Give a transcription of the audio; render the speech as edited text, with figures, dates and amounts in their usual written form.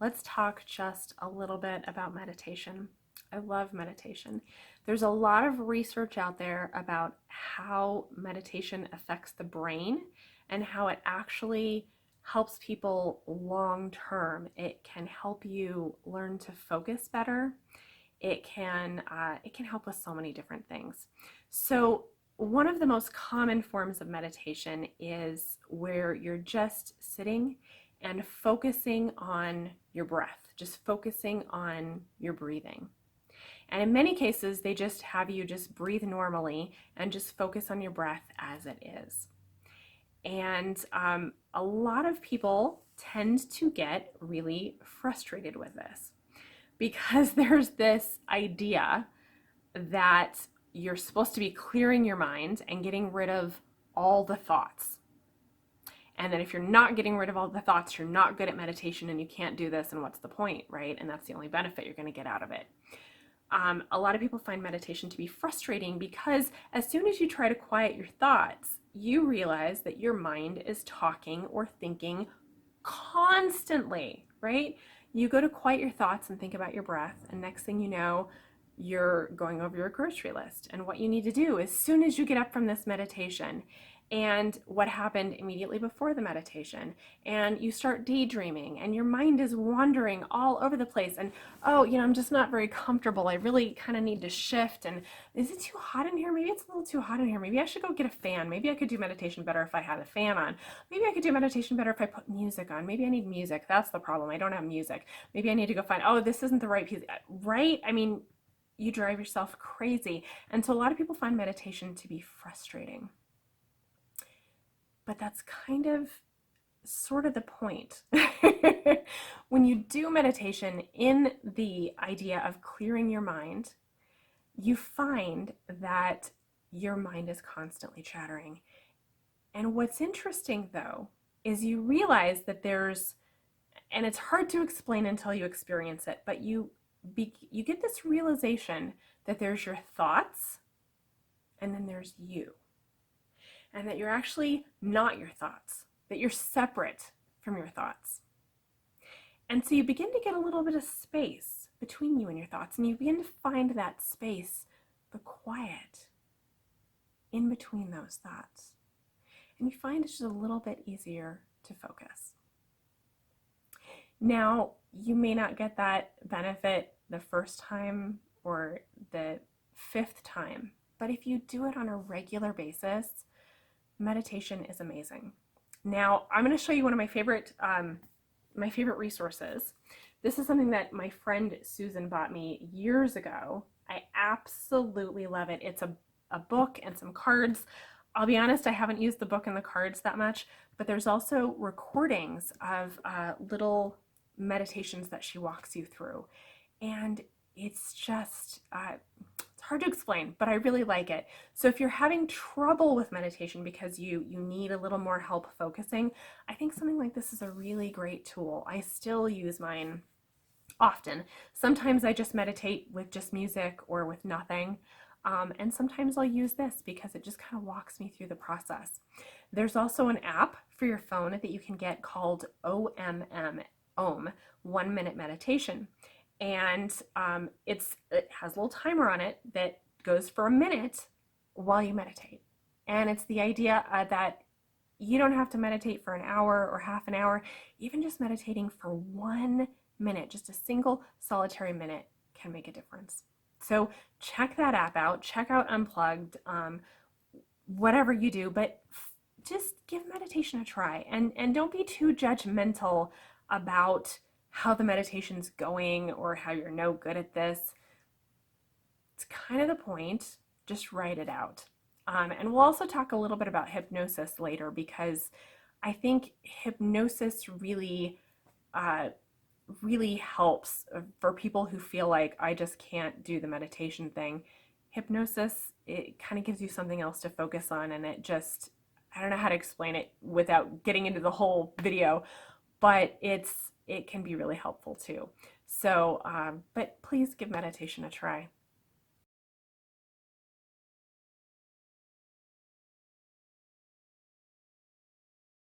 let's talk just a little bit about meditation. I love meditation. There's a lot of research out there about how meditation affects the brain and how it actually helps people long term. It can help you learn to focus better. It can help with so many different things. So one of the most common forms of meditation is where you're just sitting and focusing on your breath, just focusing on your breathing. And in many cases, they just have you just breathe normally and just focus on your breath as it is. And a lot of people tend to get really frustrated with this because there's this idea that you're supposed to be clearing your mind and getting rid of all the thoughts. And that if you're not getting rid of all the thoughts, you're not good at meditation and you can't do this, and what's the point, right? And that's the only benefit you're going to get out of it. A lot of people find meditation to be frustrating because as soon as you try to quiet your thoughts, you realize that your mind is talking or thinking constantly, right? You go to quiet your thoughts and think about your breath, and next thing you know, you're going over your grocery list. And what you need to do as soon as you get up from this meditation and what happened immediately before the meditation, and you start daydreaming and your mind is wandering all over the place, and oh, I'm just not very comfortable, I really kind of need to shift, and is it too hot in here? Maybe it's a little too hot in here. Maybe I should go get a fan. Maybe I could do meditation better if I had a fan on. Maybe I could do meditation better if I put music on. Maybe I need music. That's the problem. I don't have music. Maybe I need to go find, oh, this isn't the right piece, right? I mean, you drive yourself crazy. And so a lot of people find meditation to be frustrating. But that's kind of sort of the point. When you do meditation in the idea of clearing your mind, you find that your mind is constantly chattering. And what's interesting though is you realize that and it's hard to explain until you experience it, but you get this realization that there's your thoughts and then there's you. And that you're actually not your thoughts, that you're separate from your thoughts. And so you begin to get a little bit of space between you and your thoughts, and you begin to find that space, the quiet, in between those thoughts. And you find it's just a little bit easier to focus. Now, you may not get that benefit the first time or the fifth time, but if you do it on a regular basis, meditation is amazing. Now, I'm going to show you one of my favorite resources. This is something that my friend Susan bought me years ago. I absolutely love it. It's a book and some cards. I'll be honest, I haven't used the book and the cards that much, but there's also recordings of little meditations that she walks you through. And it's just, it's hard to explain, but I really like it. So if you're having trouble with meditation because you need a little more help focusing, I think something like this is a really great tool. I still use mine often. Sometimes I just meditate with just music or with nothing. And sometimes I'll use this because it just kind of walks me through the process. There's also an app for your phone that you can get called OM, 1 Minute Meditation. And it has a little timer on it that goes for a minute while you meditate. And it's the idea that you don't have to meditate for an hour or half an hour. Even just meditating for 1 minute, just a single solitary minute, can make a difference. So check that app out. Check out Unplugged, whatever you do, but just give meditation a try. And don't be too judgmental about how the meditation's going or how you're no good at this. It's kind of the point. Just write it out. And we'll also talk a little bit about hypnosis later, because I think hypnosis really helps for people who feel like I just can't do the meditation thing. Hypnosis, it kind of gives you something else to focus on, and it just, I don't know how to explain it without getting into the whole video, but it can be really helpful too. So, but please give meditation a try.